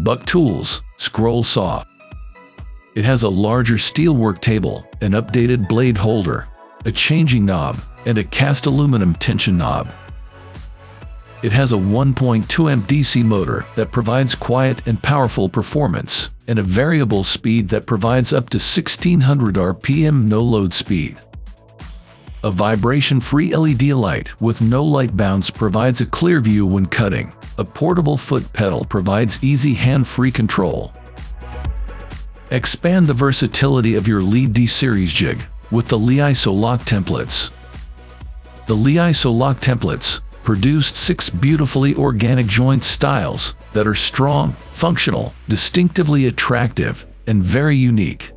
Buck Tools Scroll Saw. It has a larger steelwork table, an updated blade holder, a changing knob, and a cast aluminum tension knob. It has a 1.2 amp DC motor that provides quiet and powerful performance, and a variable speed that provides up to 1600 RPM no-load speed. A vibration-free LED light with no light bounce provides a clear view when cutting. A portable foot pedal provides easy hand-free control. Expand the versatility of your Lead D-Series jig with the Li-Iso lock templates. The Li-Iso lock templates produced 6 beautifully organic joint styles that are strong, functional, distinctively attractive, and very unique.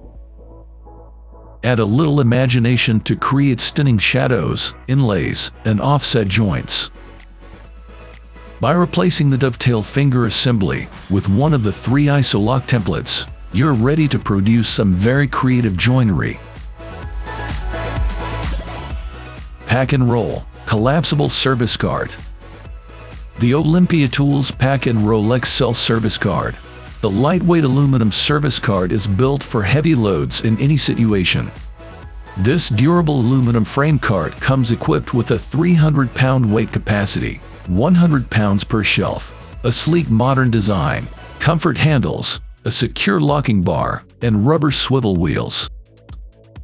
Add a little imagination to create stunning shadows, inlays, and offset joints. By replacing the dovetail finger assembly with one of the 3 ISO lock templates, you're ready to produce some very creative joinery. Pack and Roll Collapsible Service Cart. The Olympia Tools Pack and Roll XL Service Cart. The lightweight aluminum service cart is built for heavy loads in any situation. This durable aluminum frame cart comes equipped with a 300-pound weight capacity, 100 pounds per shelf, a sleek modern design, comfort handles, a secure locking bar, and rubber swivel wheels.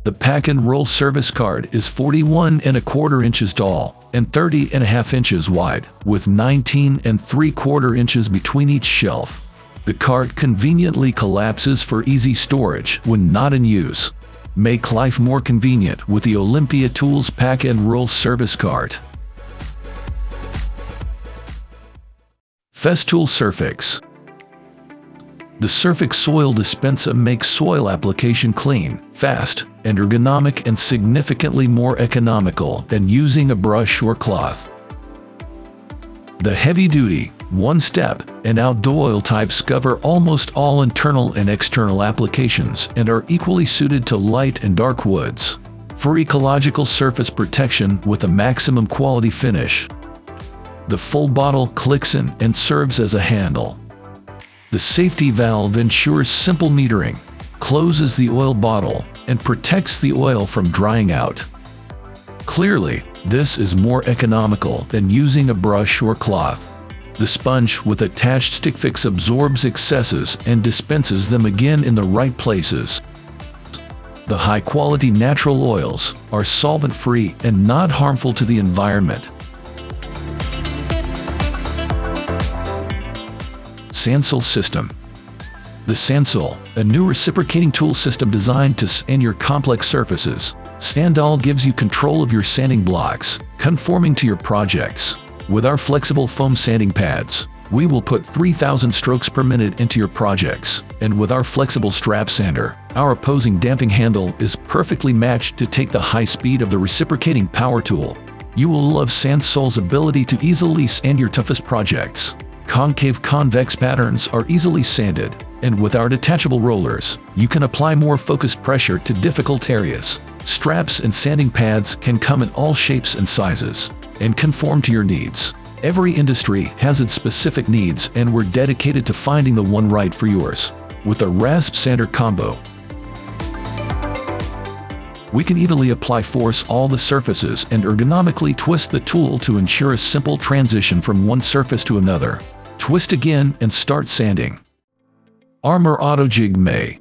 The Pack and Roll service cart is 41¼ inches tall and 30½ inches wide, with 19¾ inches between each shelf. The cart conveniently collapses for easy storage when not in use. Make life more convenient with the Olympia Tools Pack and Roll service cart. Festool Surfix. The Surfix soil dispenser makes soil application clean, fast, and ergonomic, and significantly more economical than using a brush or cloth. The heavy-duty, one-step, and out oil types cover almost all internal and external applications and are equally suited to light and dark woods. For ecological surface protection with a maximum quality finish. The full bottle clicks in and serves as a handle. The safety valve ensures simple metering, closes the oil bottle, and protects the oil from drying out. Clearly, this is more economical than using a brush or cloth. The sponge with attached stick fix absorbs excesses and dispenses them again in the right places. The high-quality natural oils are solvent-free and not harmful to the environment. Sandsaw System. The Sandsaw, a new reciprocating tool system designed to sand your complex surfaces. Sandal gives you control of your sanding blocks, conforming to your projects. With our flexible foam sanding pads, we will put 3,000 strokes per minute into your projects. And with our flexible strap sander, our opposing damping handle is perfectly matched to take the high speed of the reciprocating power tool. You will love Sandsaw's ability to easily sand your toughest projects. Concave convex patterns are easily sanded, and with our detachable rollers, you can apply more focused pressure to difficult areas. Straps and sanding pads can come in all shapes and sizes, and conform to your needs. Every industry has its specific needs, and we're dedicated to finding the one right for yours. With a rasp sander combo, we can evenly apply force all the surfaces and ergonomically twist the tool to ensure a simple transition from one surface to another. Twist again and start sanding. Armor Auto Jig May.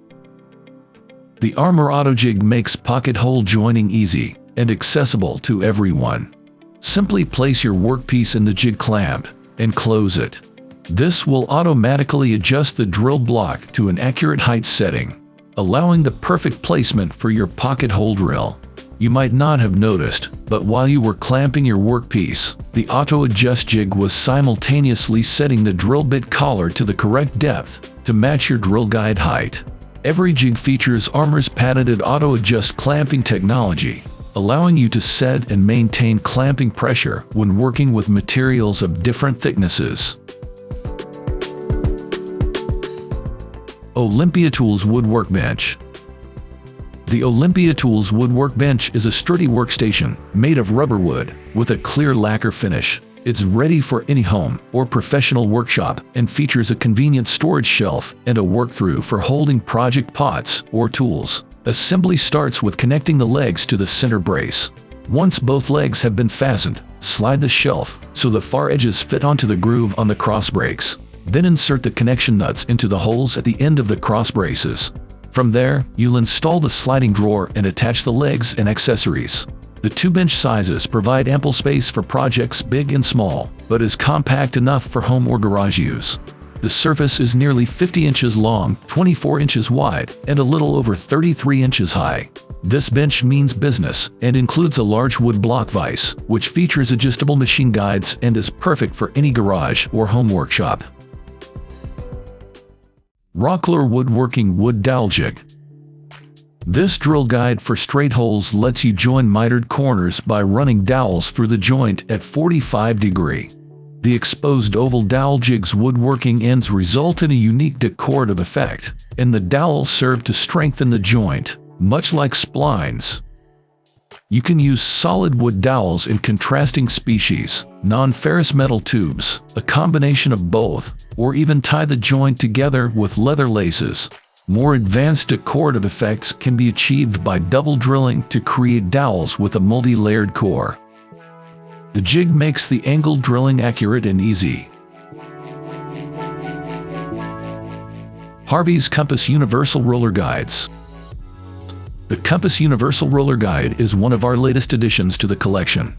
The Armor Auto Jig makes pocket hole joining easy and accessible to everyone. Simply place your workpiece in the jig clamp and close it. This will automatically adjust the drill block to an accurate height setting, allowing the perfect placement for your pocket hole drill. You might not have noticed, but while you were clamping your workpiece, the auto-adjust jig was simultaneously setting the drill bit collar to the correct depth to match your drill guide height. Every jig features Armor's patented auto-adjust clamping technology, allowing you to set and maintain clamping pressure when working with materials of different thicknesses. Olympia Tools Wood Workbench. The Olympia Tools Wood Workbench is a sturdy workstation made of rubber wood with a clear lacquer finish. It's ready for any home or professional workshop and features a convenient storage shelf and a work-through for holding project pots or tools. Assembly starts with connecting the legs to the center brace. Once both legs have been fastened, slide the shelf so the far edges fit onto the groove on the cross brakes. Then insert the connection nuts into the holes at the end of the cross braces. From there, you'll install the sliding drawer and attach the legs and accessories. The 2-bench sizes provide ample space for projects big and small, but is compact enough for home or garage use. The surface is nearly 50 inches long, 24 inches wide, and a little over 33 inches high. This bench means business and includes a large wood block vise, which features adjustable machine guides and is perfect for any garage or home workshop. Rockler Woodworking Wood Dowel Jig. This drill guide for straight holes lets you join mitered corners by running dowels through the joint at 45 degrees. The exposed oval dowel jig's woodworking ends result in a unique decorative effect, and the dowels serve to strengthen the joint, much like splines. You can use solid wood dowels in contrasting species, non-ferrous metal tubes, a combination of both, or even tie the joint together with leather laces. More advanced decorative effects can be achieved by double drilling to create dowels with a multi-layered core. The jig makes the angle drilling accurate and easy. Harvey's Compass Universal Roller Guides. The Compass Universal Roller Guide is one of our latest additions to the collection.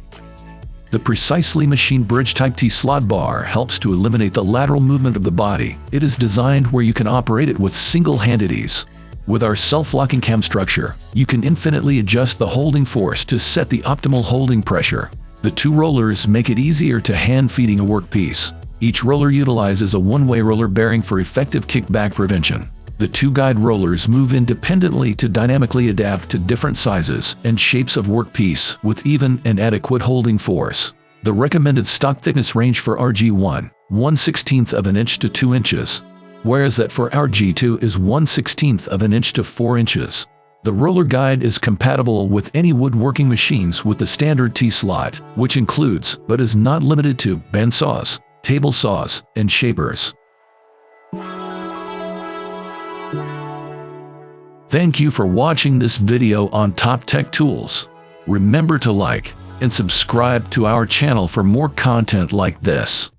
The precisely machined bridge type T-slot bar helps to eliminate the lateral movement of the body. It is designed where you can operate it with single-handed ease. With our self-locking cam structure, you can infinitely adjust the holding force to set the optimal holding pressure. The 2 rollers make it easier to hand-feeding a workpiece. Each roller utilizes a one-way roller bearing for effective kickback prevention. The 2 guide rollers move independently to dynamically adapt to different sizes and shapes of workpiece with even and adequate holding force. The recommended stock thickness range for RG1, 1/16 of an inch to 2 inches, whereas that for RG2 is 1/16 of an inch to 4 inches. The roller guide is compatible with any woodworking machines with the standard T-slot, which includes, but is not limited to, bandsaws, table saws, and shapers. Thank you for watching this video on Top Tech Tools. Remember to like and subscribe to our channel for more content like this.